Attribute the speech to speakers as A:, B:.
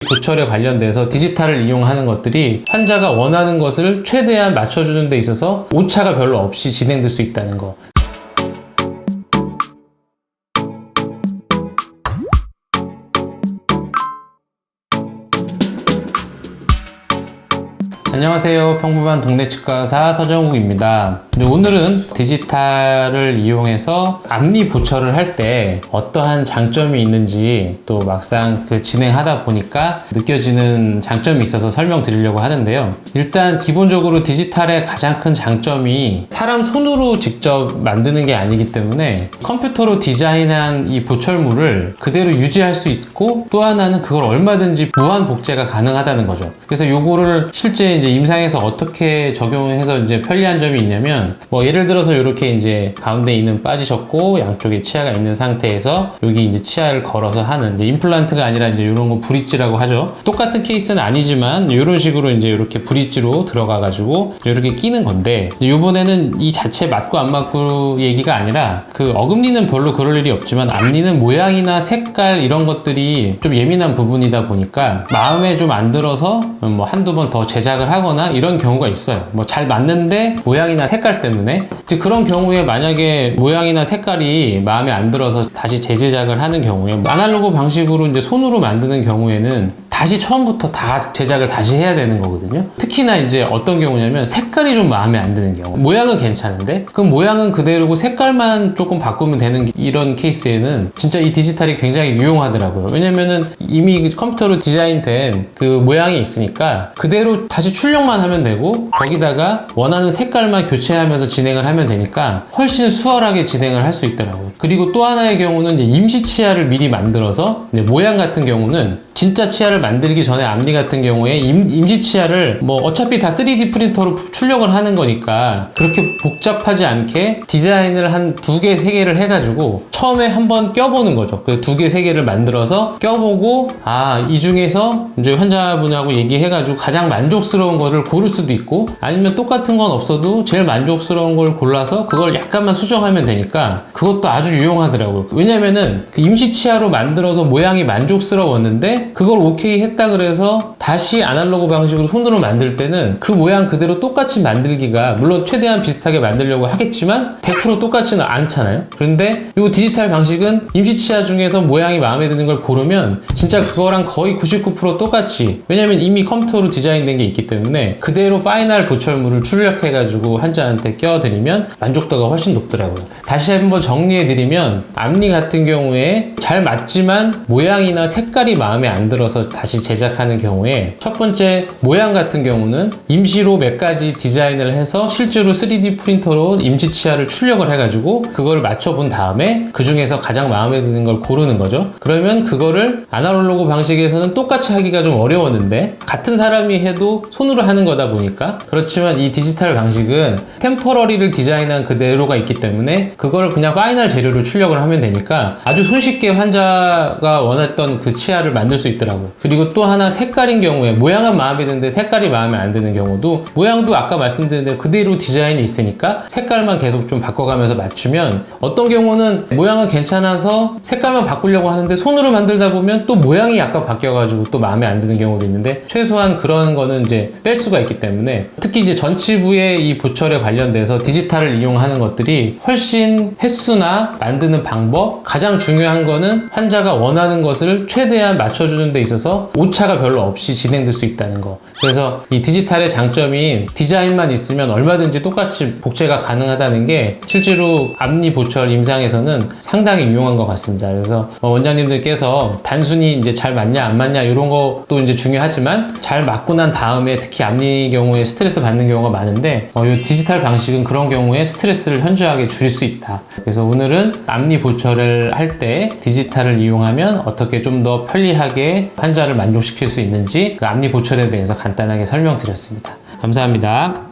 A: 보철에 관련돼서 디지털을 이용하는 것들이 환자가 원하는 것을 최대한 맞춰주는 데 있어서 오차가 별로 없이 진행될 수 있다는 거. 안녕하세요. 평범한 동네 치과의사 서정욱입니다. 오늘은 디지털을 이용해서 앞니 보철을 할 때 어떠한 장점이 있는지 또 막상 진행하다 보니까 느껴지는 장점이 있어서 설명드리려고 하는데요. 일단 기본적으로 디지털의 가장 큰 장점이 사람 손으로 직접 만드는 게 아니기 때문에 컴퓨터로 디자인한 이 보철물을 그대로 유지할 수 있고, 또 하나는 그걸 얼마든지 무한 복제가 가능하다는 거죠. 그래서 요거를 실제 이제 임상에서 어떻게 적용해서 이제 편리한 점이 있냐면, 예를 들어서 이렇게 이제 가운데 있는 빠지셨고 양쪽에 치아가 있는 상태에서 여기 이제 치아를 걸어서 하는 이제 임플란트가 아니라 이제 이런 거 브릿지라고 하죠. 똑같은 케이스는 아니지만 이런 식으로 이제 이렇게 브릿지로 들어가 가지고 이렇게 끼는 건데, 이번에는 이 자체 맞고 안 맞고 얘기가 아니라 어금니는 별로 그럴 일이 없지만 앞니는 모양이나 색깔 이런 것들이 좀 예민한 부분이다 보니까 마음에 좀 안 들어서 한두 번 더 제작을 하거나 이런 경우가 있어요. 잘 맞는데 모양이나 색깔 때문에. 그런 경우에 만약에 모양이나 색깔이 마음에 안 들어서 다시 재제작을 하는 경우에, 아날로그 방식으로 이제 손으로 만드는 경우에는 다시 처음부터 다 제작을 다시 해야 되는 거거든요. 특히나 이제 어떤 경우냐면 색깔이 좀 마음에 안 드는 경우, 모양은 괜찮은데 그럼 모양은 그대로고 색깔만 조금 바꾸면 되는 이런 케이스에는 진짜 이 디지털이 굉장히 유용하더라고요. 왜냐면은 이미 컴퓨터로 디자인된 그 모양이 있으니까 그대로 다시 출력만 하면 되고, 거기다가 원하는 색깔만 교체하면서 진행을 하면 되니까 훨씬 수월하게 진행을 할 수 있더라고요. 그리고 또 하나의 경우는 이제 임시 치아를 미리 만들어서, 이제 모양 같은 경우는 진짜 치아를 만들기 전에 앞니 같은 경우에 임시 치아를 어차피 다 3D 프린터로 출력을 하는 거니까 그렇게 복잡하지 않게 디자인을 한 2개, 3개를 해가지고 처음에 한번 껴보는 거죠. 그 2개, 3개를 만들어서 껴보고, 이 중에서 이제 환자분하고 얘기해가지고 가장 만족스러운 거를 고를 수도 있고, 아니면 똑같은 건 없어도 제일 만족스러운 걸 골라서 그걸 약간만 수정하면 되니까 그것도 아주 유용하더라고요. 왜냐면은 그 임시 치아로 만들어서 모양이 만족스러웠는데 그걸 오케이 했다 그래서 다시 아날로그 방식으로 손으로 만들 때는 그 모양 그대로 똑같이 만들기가, 물론 최대한 비슷하게 만들려고 하겠지만 100% 똑같지는 않잖아요. 그런데 이 디지털 방식은 임시 치아 중에서 모양이 마음에 드는 걸 고르면 진짜 그거랑 거의 99% 똑같이, 왜냐면 이미 컴퓨터로 디자인된 게 있기 때문에 그대로 파이널 보철물을 출력해가지고 환자한테 껴드리면 만족도가 훨씬 높더라고요. 다시 한번 정리해드리면, 앞니 같은 경우에 잘 맞지만 모양이나 색깔이 마음에 안 들어서 다시 제작하는 경우에, 첫 번째 모양 같은 경우는 임시로 몇 가지 디자인을 해서 실제로 3D 프린터로 임시 치아를 출력을 해가지고 그걸 맞춰본 다음에 그 중에서 가장 마음에 드는 걸 고르는 거죠. 그러면 그거를 아날로그 방식에서는 똑같이 하기가 좀 어려웠는데 같은 사람이 해도 손으로 하는 거다 보니까, 그렇지만 이 디지털 방식은 템포러리를 디자인한 그대로가 있기 때문에 그걸 그냥 파이널 재료로 출력을 하면 되니까 아주 손쉽게 환자가 원했던 그 치아를 만들 수 있더라고요. 그리고 또 하나, 색깔인 경우에 모양은 마음에 드는데 색깔이 마음에 안 드는 경우도, 모양도 아까 말씀드린 대로 그대로 디자인이 있으니까 색깔만 계속 좀 바꿔가면서 맞추면, 어떤 경우는 모양은 괜찮아서 색깔만 바꾸려고 하는데 손으로 만들다 보면 또 모양이 약간 바뀌어가지고 또 마음에 안 드는 경우도 있는데, 최소한 그런 거는 이제 뺄 수가 있기 때문에, 특히 이제 전치부의 이 보철에 관련돼서 디지털을 이용하는 것들이 훨씬 횟수나 만드는 방법, 가장 중요한 거는 환자가 원하는 것을 최대한 맞춰주는 데 있어서 오차가 별로 없이 진행될 수 있다는 거. 그래서 이 디지털의 장점인 디자인만 있으면 얼마든지 똑같이 복제가 가능하다는 게 실제로 앞니 보철 임상에서는 상당히 유용한 것 같습니다. 그래서 원장님들께서 단순히 이제 잘 맞냐 안 맞냐 이런 것도 이제 중요하지만, 잘 맞고 난 다음에 특히 앞니 경우에 스트레스 받는 경우가 많은데, 이 디지털 방식은 그런 경우에 스트레스를 현저하게 줄일 수 있다. 그래서 오늘은 앞니 보철을 할 때 디지털을 이용하면 어떻게 좀 더 편리하게 환자를 만족시킬 수 있는지, 그 앞니 보철에 대해서 간단하게 설명드렸습니다. 감사합니다.